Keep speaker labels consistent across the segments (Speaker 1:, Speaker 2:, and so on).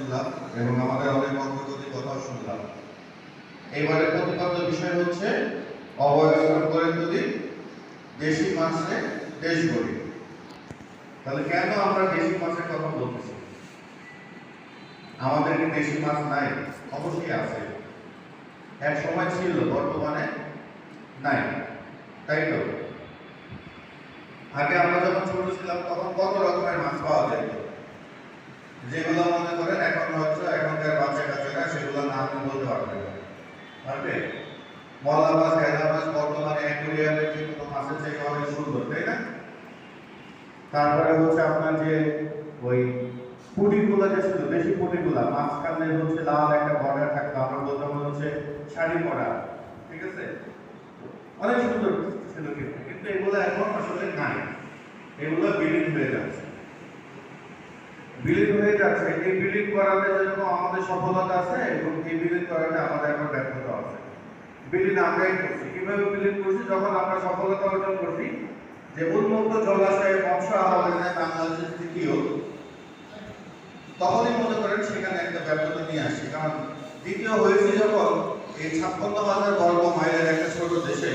Speaker 1: শুনলাম এবং আমাদের অনেক অগ্রগতি কথাও শুনলাম। এবারে প্রতিপাদ্য বিষয় হচ্ছে অবয়স্ক করে তুলি দেশি মাছে দেশ গড়ি। তাহলে কেন আমরা দেশি মাছের কথা বলতেছি? আমাদের কি দেশি মাছ নাই? অবশ্যই আছে। এক সময় ছিল, বর্তমানে নাই, তাই তো? আগে আমরা যখন ছোট ছিলাম তখন কত রকমের মাছ পাওয়া যেত, যেগুলো মনে করেন এখন হচ্ছে এখনকার বাচ্চা কাচ্চারা সেগুলো নাম বলতে পারবে না। পারবে? মলা মাছ, হেলা মাছ বর্তমানে অ্যাকুয়ারিয়ামে যে কোনো মাছের থেকে অনেক সুন্দর, তাই না? তারপরে হচ্ছে আপনার যে ওই পুঁটিগুলো যে ছিল, দেশি পুঁটিগুলা মাঝখানে হচ্ছে লাল একটা বর্ডার থাকতো, আমরা বলতাম হচ্ছে শাড়ি পরা, ঠিক আছে? অনেক সুন্দর ছিল কিন্তু এগুলো এখন আসলে নাই, এগুলো বিলীন হয়ে যাচ্ছে। বিলীন হয়ে যাচ্ছে। এই বিলীন করাতে যেরকম আমাদের সফলতা আছে এবং এই বিলীন করাতে আমাদের এখন ব্যর্থতা আছে। বিলীন আমরাই করছি। কিভাবে বিলীন করছি? যখন আমরা সফলতা অর্জন করছি যে উন্মুক্ত জলাশয়ে মৎস্য আহরণে বাংলাদেশের তৃতীয়, তখনই মনে করেন সেখানে একটা ব্যর্থতা নিয়ে আসি। কারণ দ্বিতীয় হয়েছে যখন এই 56,000 বর্গ মাইলের একটা ছোট দেশে,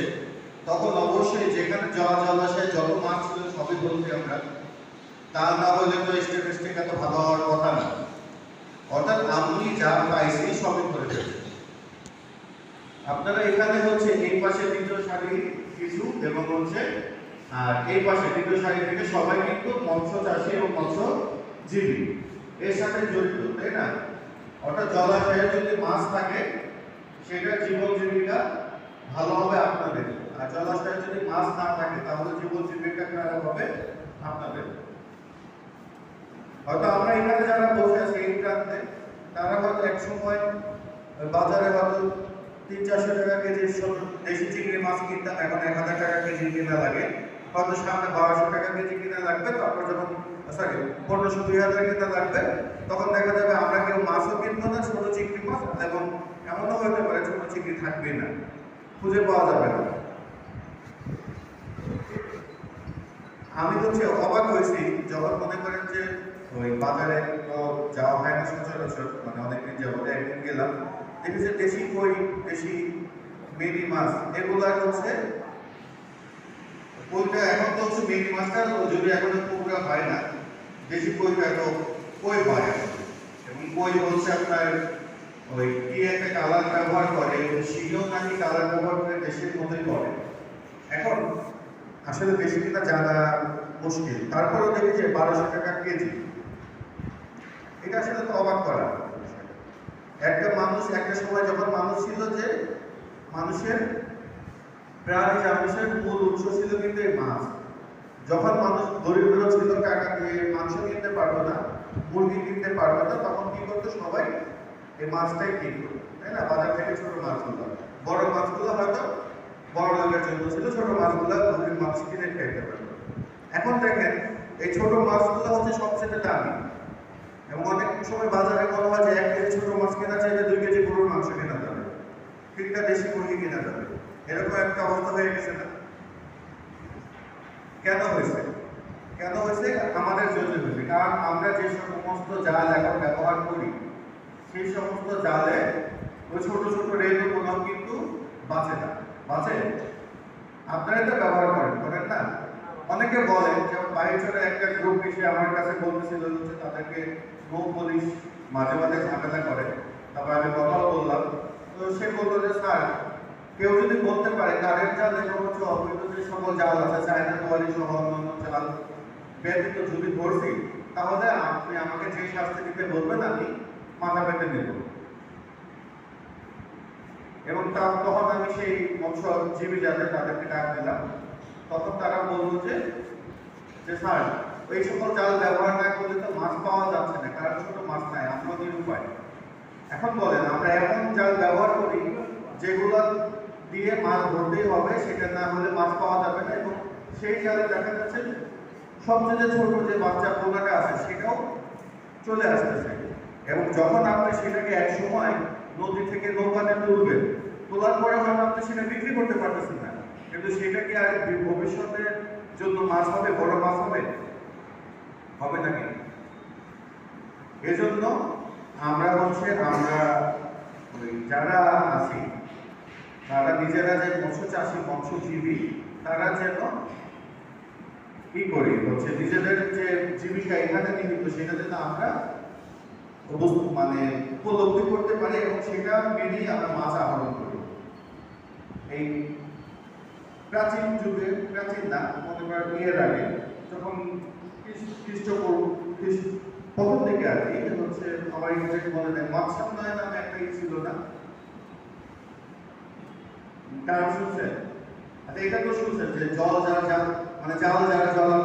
Speaker 1: তখন অবশ্যই যেখানে জলাশয়ে যত মাছ ছিল সবই বলছি আমরা, তা না হলে তো স্ট্যাটিস্টিক এত ভালো হওয়ার কথা না। অর্থাৎ আমি যা পাইছি সবই করে ফেলছি। আপনারা এখানে হচ্ছে এই পাশে দ্বিতীয় সারি কিছু এবং হচ্ছে আর এই পাশে দ্বিতীয় সারি থেকে সবাই কিন্তু মৎস্য চাষী এবং মৎস্যজীবী এর সাথে জড়িত, তাই না? অর্থাৎ জলাশয়ে যদি মাছ থাকে সেটা জীবন জীবিকা ভালো হবে আপনাদের, আর জলাশয়ে যদি মাছ না থাকে তাহলে জীবন জীবিকা খারাপ হবে আপনাদের। হয়তো আমরা এখানে যারা বসে আছি এই প্রান্তে, তারা হয়তো এক সময় বাজারে হয়তো 300-400 টাকা কেজি দেশি চিংড়ি মাছ কিনতাম, এখন 1000 টাকা কেজি কিনা লাগে। হয়তো সামনে 1200 টাকা কেজি কিনা লাগবে, তারপর যখন 1500-2000 কিনা লাগবে, তখন দেখা যাবে আমরা কেউ মাছও কিনবো না, ছোট চিংড়ি মাছ, এবং এমনও হতে পারে ছোট চিংড়ি থাকবে না, খুঁজে পাওয়া যাবে না। আমি হচ্ছে অবাক হয়েছি যখন মনে করেন যে ওই বাজারে তো যাওয়া হয় না সচরাচর, মানে অনেকদিন যাবো, একদিন গেলাম, দেখি যে দেশি কই, দেশি মিনি মাছ এগুলা হচ্ছে কইটা এখন তো হচ্ছে মিনি মাছটা যদি এখন পুকুরা হয় না, দেশি কইটা তো কই হয় এবং কই হচ্ছে আপনার ওই কি একটা কালার ব্যবহার করে, শিলও নাকি কালার ব্যবহার করে দেশের মধ্যে করে। এখন আসলে দেশি কিনা জানা মুশকিল, তারপরেও দেখি যে 1200 টাকা কেজি। এটা আসলে তো অবাক করা। একটা মানুষ একটা সময় যখন মানুষ ছিল যে মানুষের প্রাণী মানুষের মূল উৎস ছিল কিন্তু এই মাছ। যখন মানুষ দরিদ্র ছিল, টাকা দিয়ে মাংস কিনতে পারবে না, মুরগি কিনতে পারবে না, তখন কি করতো? সবাই এই মাছটাই কিনতো, তাই না? বাজার থেকে ছোট মাছগুলো, বড় মাছগুলো হয়তো বড় লোকের জন্য ছিল, ছোট মাছগুলো গরিব মানুষ কিনে খাইতে পারতো। এখন দেখেন এই ছোট মাছগুলো হচ্ছে সবচেয়ে দামি, এবং অনেক সময় বাজারে বলা হয় যে 1 কেজি ছোট মাছ কেনা চাইলে 2 কেজি গরুর মাংস কেনা যাবে, 3টা দেশি মুরগি কেনা যাবে। এরকম একটা অবস্থা হয়ে গেছে না? কেন হয়েছে? কেন হয়েছে? আমাদের জন্য হয়েছে। কারণ আমরা যে সমস্ত জাল এখন ব্যবহার করি, সেই সমস্ত জালে ওই ছোট ছোট রেণুগুলো কিন্তু বাঁচে না। বাঁচে? আপনারা এটা ব্যবহার করেন না? অনেকে বলেন, যেমন বাইরে একটা গ্রুপ এসে আমার কাছে বলতেছিল হচ্ছে তাদেরকে নৌ পুলিশ মাঝে মাঝে ঝামেলা করে। তারপর আমি কথাও বললাম, তো সে বললো যে স্যার, কেউ যদি বলতে পারে কারেন্ট জাল এবং হচ্ছে অবৈধ যে সকল জাল আছে, চায়না কোয়ালি সহ অন্যান্য জাল ব্যতীত যদি ধরছি, তাহলে আপনি আমাকে যে শাস্তি দিতে বলবেন আমি মাথা পেতে নেব। এবং তখন আমি সেই মৎস্যজীবী যাদের তাদেরকে ডাক দিলাম, তখন তারা বললো যে স্যার, ওই সকল জাল ব্যবহার না করলে তো মাছ পাওয়া যাচ্ছে না, কারণ ছোট মাছ নাই, আমরা নিরুপায়। এখন বলেন আমরা এমন জাল ব্যবহার করি যেগুলো দিয়ে মাছ ধরতেই হবে, সেটা না হলে মাছ পাওয়া যাবে না, এবং সেই জালে দেখা যাচ্ছে সবচেয়ে ছোট যে বাচ্চা পোনাটা আছে সেটাও চলে আসতেছে। এবং যখন আপনি সেটাকে এক সময় নদী থেকে নৌকাতে তুলবেন, তোলার পরে হয়তো আপনি সেটা বিক্রি করতে পারতেছেন না, কিন্তু সেটা কি আর ভবিষ্যতের জন্য মাছ হবে, বড় মাছ হবে? হবে নাকি? এজন্য আমরা যারা আছি তারা নিজেরা যে মৎস্য চাষী মৎস্যজীবী তারা যেন কি করি হচ্ছে নিজেদের যে জীবিকা এখানে নিহিত সেটা যেন আমরা মানে উপলব্ধি করতে পারি এবং সেটা মেনেই আমরা মাছ আহরণ করি। এই প্রাচীন যুগে, প্রাচীন না মনে করেন এর আগে যখন প্রথম দিকে আর কি হচ্ছে সবাই বলে দেয় মৎস্যান্নয় নামে একটা ছিল না, টার্ম শুনছেন? আচ্ছা এটা তো শুনছেন যে জল যারা মানে জাল যারা জ্বালান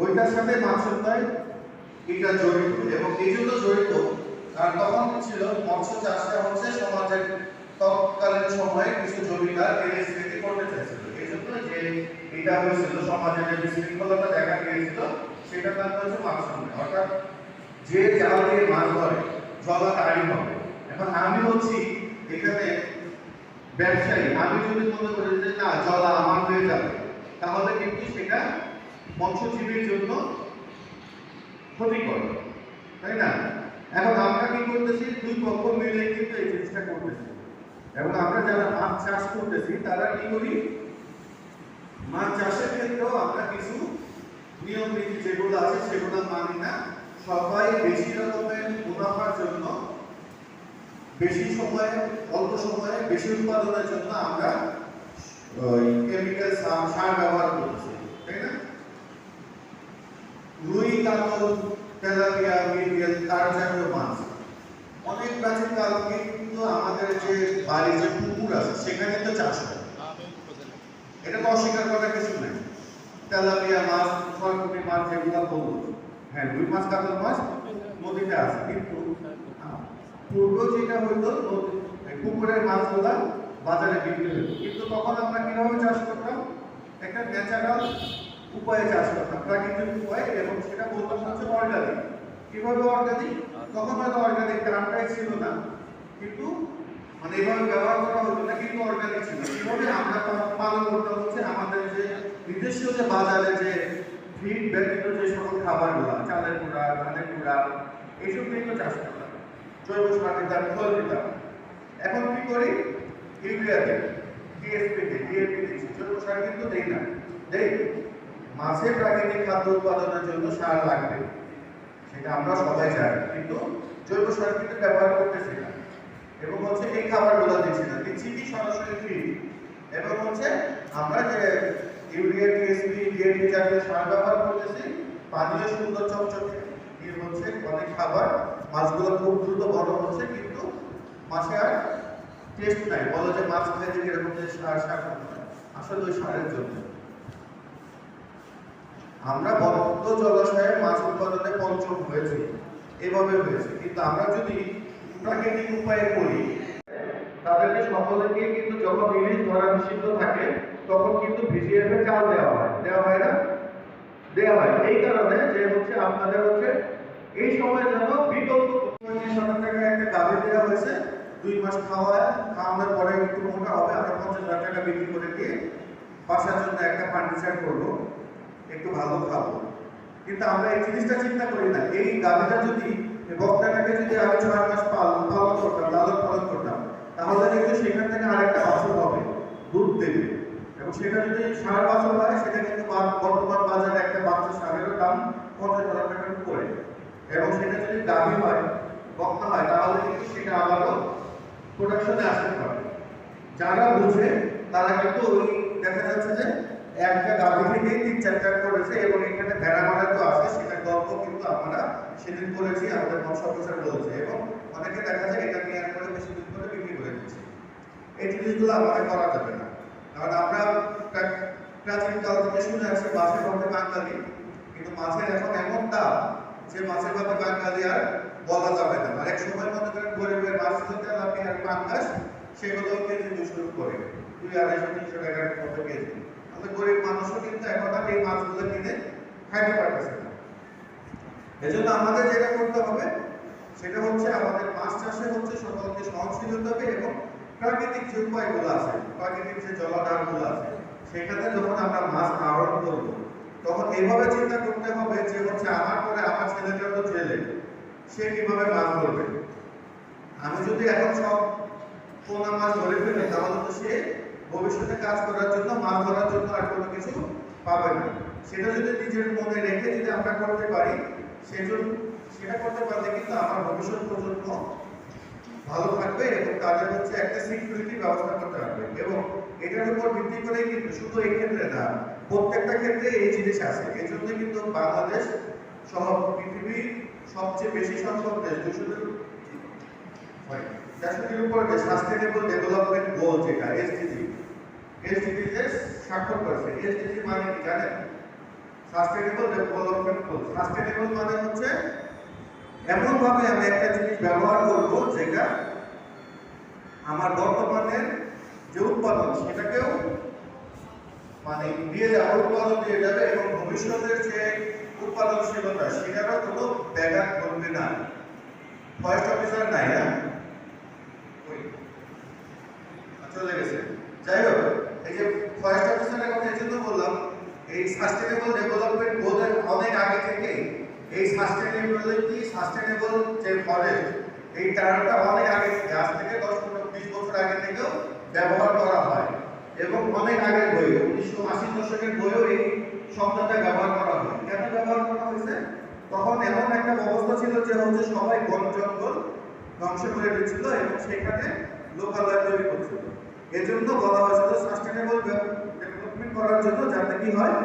Speaker 1: ওইটার সাথে মৎস্যান্নয় এটা জড়িত এবং এই জন্য জড়িত কারণ তখন ছিল মৎস্য চাষটা হচ্ছে সমাজের তৎকালীন সময়ে কিছু জমিদার এর স্মৃতি করতে চাইছিল। এই জন্য যে এটা হয়েছিল সমাজের যে বিশৃঙ্খলতা দেখা গিয়েছিল সেটা তার হচ্ছে মৎস্যান্নয়, অর্থাৎ যে জাল দিয়ে মাছ ধরে জলা তারই হবে। এখন আমি হচ্ছি এখানে ব্যবসায়ী, আমি যদি মনে করি যে না জলা আমার হয়ে যাবে তাহলে কিন্তু সেটা মৎস্যজীবীর জন্য ক্ষতিকর, তাই না? এখন আমরা কি করতেছি, দুই পক্ষ মিলে কিন্তু এই জিনিসটা করতেছি এবং আমরা যারা মাছ চাষ করতেছি তারা কি করি, মাছ চাষের ক্ষেত্রেও আমরা কিছু নিয়ম নীতি যেগুলো আছে সেগুলো মানি না। সবাই বেশি রকমের মুনাফার জন্য, বেশি সময়ে অল্প সময়ে বেশি উৎপাদনের জন্য আমরা ওই কেমিক্যাল সার ব্যবহার করতেছি, তাই না? রুই, কাতল, তেলাপিয়া, মৃগেল, তার জাতীয় মাছ অনেক প্রাচীন কাল থেকে কিন্তু আমাদের যে বাড়ি যে পুকুর আছে সেখানে তো চাষ হয়, এটা তো অস্বীকার করার কিছু নেই। তেলাপিয়া মাছ, সরপুঁটি মাছ যেগুলো বলবো, হ্যাঁ রুই মাছ, কাতল মাছ নদীতে আছে, কিন্তু পূর্ব যেটা হইতো পুকুরের মাছগুলা বাজারে বিক্রি হতো, কিন্তু তখন আমরা কিভাবে চাষ করতাম, একটা ন্যাচারাল উপায়ে চাষ করতাম, প্রাকৃতিক উপায়, এবং সেটা বলতাম হচ্ছে অর্গানিক। কিভাবে অর্গানিক? তখন হয়তো অর্গানিক টার্মটাই ছিল না, কিন্তু মানে এভাবে ব্যবহার করা হতো না, কিন্তু অর্গানিক ছিল। কিভাবে আমরা পালন করতাম হচ্ছে আমাদের যে নিজস্ব যে বাজারে যে ফিড ব্যতীত যে সকল খাবারগুলো, চালের গুঁড়া, ধানের গুঁড়া, এইসব নিয়ে তো চাষ করতাম, জৈব সার দিতাম, ফল দিতাম। এখন কি করি, ইউরিয়া দিই, টিএসপি দিই, ডিএপি দিচ্ছি, জৈব সার কিন্তু দেই না। দেই মাছের প্রাকৃতিক খাদ্য উৎপাদনের জন্য সার লাগবে, সেটা আমরা সবাই জানি, কিন্তু জৈব সার কিন্তু ব্যবহার করতেছি না এবং হচ্ছে এই খাবারগুলো দিচ্ছি না, দিচ্ছি কি সরাসরি ফিড। এবং হচ্ছে আমরা যে ইউরিয়া, টিএসপি, ডিএপি জাতীয় সার ব্যবহার করতেছি, পানিও সুন্দর চকচকে, এর হচ্ছে অনেক খাবার, মাছগুলো খুব দ্রুত বড় হচ্ছে, কিন্তু মাছে আর টেস্ট নাই। বলো যে মাছ খাইতে এরকম যে সার আসলে ওই সারের জন্য। আমরা বদ্ধ জলাশয়ে মাছ উৎপাদনে পঞ্চম হয়েছে, এভাবে হয়েছে, কিন্তু আমরা যদি প্রাকৃতিক উপায়ে করি তাদেরকে সকলকে কিন্তু যখন ইলিশ ধরা নিষিদ্ধ থাকে তখন কিন্তু ভিজিএফ এর চাল দেওয়া হয় না, দেওয়া হয় এই কারণে যে হচ্ছে আপনাদের হচ্ছে এই সময় যেন বিকল্প 25,000 টাকা একটা গাভী দেওয়া হয়েছে, 2 মাস খাওয়ানোর পরে একটু মোটা হবে, আমরা 50,000 টাকা বিক্রি করে দিয়ে বাসার জন্য একটা ফার্নিচার করবো, একটু ভালো খাবো। কিন্তু আমরা এই জিনিসটা চিন্তা করি না, এই গাভীটা যদি বক্তাটাকে যদি আমি 6 মাস পালন করতাম, লালন পালন করতাম, তাহলে কিন্তু সেখান থেকে আরেকটা বাছুর হবে, দুধ দেবে, এবং সেটা যদি ষাঁড় বাছুর হয় সেটা কিন্তু বর্তমান বাজারে একটা বাচ্চা ষাঁড়ের দাম 50,000 টাকার উপরে, এবং সেটা যদি গাভী হয়, বক্তা হয়, তাহলে কিন্তু সেটা আবারও প্রোডাকশনে আসতে পারে। যারা বুঝে তারা কিন্তু ওই দেখা যাচ্ছে যে একটা গাভী থেকে 3-4টা করেছে, এবং এখানে ভেড়া মারা তো আছে, সেটা গল্প কিন্তু আমরা সেদিন করেছি, আমাদের মৎস্য অফিসার বলেছে, এবং অনেকে দেখা যায় এটা নিয়ে করে বেশি দিন করে বিক্রি করে দিচ্ছে। এই জিনিসগুলো আমাদের করা যাবে না, কারণ আমরা প্রাচীন কাল থেকে শুনে আসছি মাছের ভাতে বাঙালি, কিন্তু মাছের এখন এমন দাম যে মাছের ভাতে বাঙালি আর বলা যাবে না। আর এক সময় মনে করেন গরিবের মাছ হতে আপনি আর পাঙ্গাস সেগুলো কেজি 200 করে 200-250-300 টাকার মতো কেজি। আমাদের গরিব মানুষও কিন্তু এখন আর এই মাছগুলো কিনে খাইতে পারতেছে না। এজন্য আমাদের যেটা করতে হবে সেটা হচ্ছে আমাদের মাছ চাষে হচ্ছে সকলকে সহনশীল হতে হবে, এবং প্রাকৃতিক যে উপায়গুলো আছে, প্রাকৃতিক যে জলাধারগুলো আছে, সেখানে যখন আমরা মাছ আহরণ করব তখন এইভাবে চিন্তা করতে হবে যে হচ্ছে আমার পরে আমার ছেলেটা তো জেলে, সে কিভাবে মাছ ধরবে। আমি যদি এখন সব পোনা মাছ ধরে ফেলি তাহলে তো সে ভবিষ্যতে কাজ করার জন্য, মাছ ধরার জন্য আর কোনো কিছু পাবে না। সেটা যদি নিজের মনে রেখে যদি আমরা করতে পারি, সেটা করতে পারলে কিন্তু আমার ভবিষ্যৎ প্রজন্ম ভালো থাকবে এবং তাদের হচ্ছে একটা সিকিউরিটি ব্যবস্থা করতে পারবে। এবং এটার উপর ভিত্তি করে কিন্তু শুধু এই ক্ষেত্রে না, প্রত্যেকটা ক্ষেত্রে এই জিনিস আছে। এই জন্য কিন্তু বাংলাদেশ সহ পৃথিবীর সবচেয়ে বেশি সংখ্যক দেশ 200-টির উপর যে সাস্টেনেবল ডেভেলপমেন্ট গোল, যেটা এসডিজি স্বাক্ষর করেছে। এসডিজি মানে কি জানেন? Sustainable development goal. সাস্টেনেবল মানে হচ্ছে এমন ভাবে আমি একটা জিনিস ব্যবহার করব যেটা আমার বর্তমানের যে উৎপাদন সেটাকেও মানে দিয়ে যাবে, উৎপাদন দিয়ে যাবে এবং ভবিষ্যতের যে উৎপাদনশীলতা সেটারও কোনো ব্যাঘাত ঘটবে না। ফরেস্ট অফিসার নাই না, চলে গেছে। যাই হোক, এই যে ফরেস্ট অফিসারের কথা এই জন্য বললাম, এই সাস্টেনেবল ডেভেলপমেন্ট গোলের অনেক আগে থেকে এই সাস্টেনেবল যে ফরেস্ট, এই টার্মটা অনেক আগে থেকে, আজ থেকে 10-20 বছর আগে থেকেও ব্যবহার করা হয় এবং অনেক আগের বই 1980 দশকের বইও এই শব্দটা ব্যবহার করা হয়। কেন ব্যবহার করা হয়েছে? তখন এমন একটা অবস্থা ছিল যে হচ্ছে সবাই বন জঙ্গল ধ্বংস করে দিচ্ছিল এবং সেখানে লোকালয় তৈরি করছিল। এজন্য বলা হয়েছিল সাস্টেনেবল ডেভেলপমেন্ট করার জন্য, যাতে কি হয়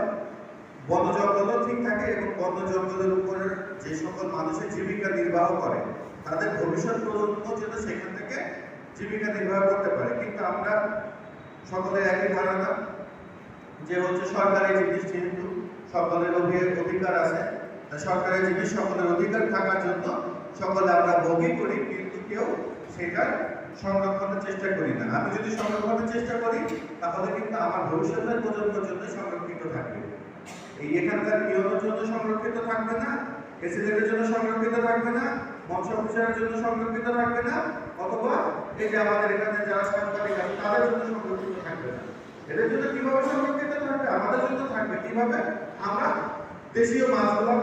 Speaker 1: বন জঙ্গলও ঠিক থাকে এবং বন জঙ্গলের উপরে যে সকল মানুষের জীবিকা নির্বাহ করে তাদের ভবিষ্যৎ প্রজন্ম যেন সেখান থেকে জীবিকা নির্বাহ করতে পারে। কিন্তু আমরা সকলের একই ধারণা যে হচ্ছে সরকারি জিনিস যেহেতু সকলের অধিকার আছে, সরকারি জিনিস সকলের অধিকার থাকার জন্য সকলে আমরা ভোগই করি, কিন্তু কেউ সেটার সংরক্ষণের চেষ্টা করি না। আমি যদি সংরক্ষণের চেষ্টা করি তাহলে কিন্তু আমার ভবিষ্যতের প্রজন্মের জন্য সংরক্ষিত থাকবে। এই এখানকার নিয়মের জন্য সংরক্ষিত থাকবে না, এসিলেটের জন্য সংরক্ষিত থাকবে না, মৎস্য অফিসারের জন্য সংরক্ষিত থাকবে না, অথবা এই যে আমাদের এখানে যারা সাংবাদিক আছে তাদের জন্য সংরক্ষিত থাকবে না। এদের জন্য কিভাবে সংরক্ষিত থাকবে? আমাদের জন্য থাকবে। কিভাবে? আমরা দেশীয় মাছগুলো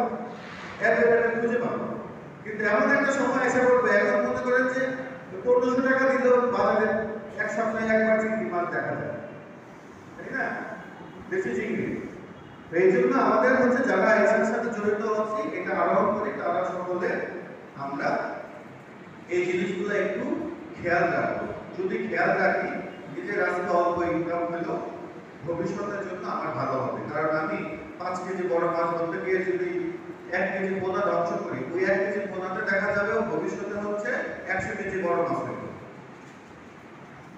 Speaker 1: অ্যাভেলেবেল খুঁজে পাবো। কিন্তু এমন একটা সময় এসে পড়বে, এখন মনে করেন যে 1500 টাকা দিলেও বাজারে এক সপ্তাহে একবার চিংড়ি মাছ দেখা যায়, তাই না? দেশি চিংড়ি। এই জন্য আমাদের হচ্ছে যারা এটার সাথে জড়িত আছি, এটা আরোহণ করি, তারা সকলে আমরা এই জিনিসগুলো একটু খেয়াল রাখবো। যদি খেয়াল রাখি, নিজের আজকে অল্প ইনকাম হলো ভবিষ্যতের জন্য আমার ভালো হবে। কারণ আমি 5 কেজি বড় মাছ ধরতে গিয়ে যদি 1 কেজি পোনা ধ্বংস করি, ওই 1 কেজি পোনাতে দেখা যাবে ভবিষ্যতে হচ্ছে 100 কেজি বড় মাছ হবে।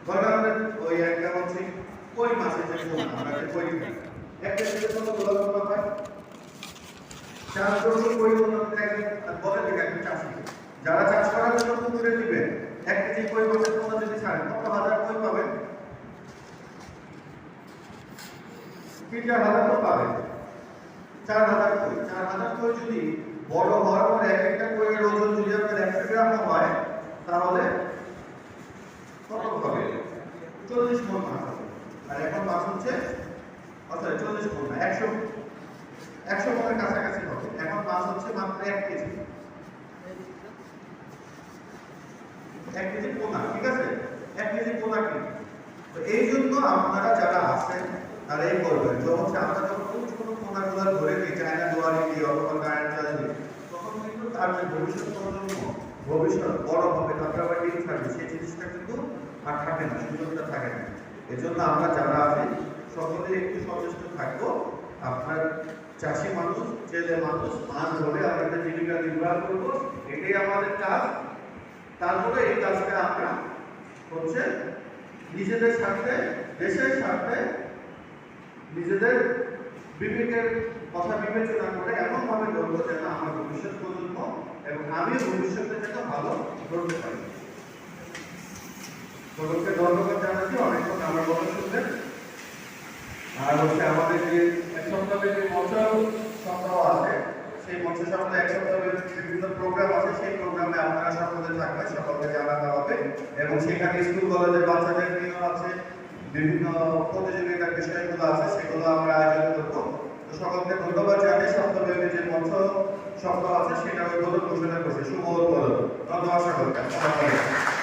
Speaker 1: ধরেন আমাদের ওই একটা হচ্ছে কই মাছের যে পোনা, আমরা যে কই খাই, 1 কেজিতে কত গোলাপ পোনা পাই? 4 বছর কই পোনা বলে দেখে একটা চাষি, যারা চাষ করার জন্য পুকুরে দিবেন 1 কেজি কই মাছের পোনা যদি ছাড়েন কত হাজার কই পাবেন? 3,000 তো পাবেন। 4,000 কই, 4,000 কই যদি বড় হওয়ার পর এক একটা কইয়ের ওজন যদি আপনার 100 গ্রাম হয় তাহলে কত হবে? 40 মণ মাছ হবে। আর এখন মাছ হচ্ছে 40 মণ না, 100 মণের কাছাকাছি হবে। এখন মাছ হচ্ছে মাত্র 1 কেজি, 1 কেজি পোনা, ঠিক আছে? 1 কেজি পোনা কি? তো এই জন্য আপনারা যারা আছেন তারা এই করবেন যে হচ্ছে আমরা যখন কোনো পোনাগুলো ধরে নিই চায়না দুয়ারি দিয়ে অথবা কারেন্ট চালিয়ে, তখন কিন্তু তার যে ভবিষ্যৎ প্রজন্ম ভবিষ্যৎ বড় হবে, তারপরে আবার ডিম থাকবে, সেই জিনিসটা কিন্তু আর থাকে না, সুযোগটা থাকে না। এজন্য আমরা যারা আছি সকলে একটু সচেষ্ট থাকবো। আপনার চাষি মানুষ, ছেলে মানুষ, মাছ ধরে আমাদের জীবিকা নির্বাহ করবো, এটাই আমাদের কাজ। তারপরে এই কাজটা আমরা হচ্ছে নিজেদের স্বার্থে, দেশের স্বার্থে, নিজেদের বিবেকের কথা বিবেচনা করে এমন ভাবে করবো যেন আমার ভবিষ্যৎ প্রজন্ম এবং আমিও ভবিষ্যতে যেন ভালো করতে পারি। সকলকে ধন্যবাদ জানাচ্ছি, অনেকক্ষণ আমার কথা শুনলেন। আর হচ্ছে আমাদের যে এক সপ্তাহের যে মঞ্চ সপ্তাহ আছে, সেই মঞ্চ সপ্তাহে এক সপ্তাহের বিভিন্ন প্রোগ্রাম আছে, সেই প্রোগ্রামে আপনারা সকলে থাকবেন, সকলকে জানানো হবে এবং সেখানে স্কুল কলেজের বাচ্চাদের নিয়েও আছে, বিভিন্ন প্রতিযোগিতার বিষয়গুলো আছে, সেগুলো আমরা আয়োজন করবো। তো সকলকে ধন্যবাদ জানিয়ে সপ্তাহব্যাপী যে মঞ্চ সপ্তাহ আছে সেটা উদ্বোধন ঘোষণা করছি। শুভ ধন্যবাদ সকলকে। আসসালামু আলাইকুম।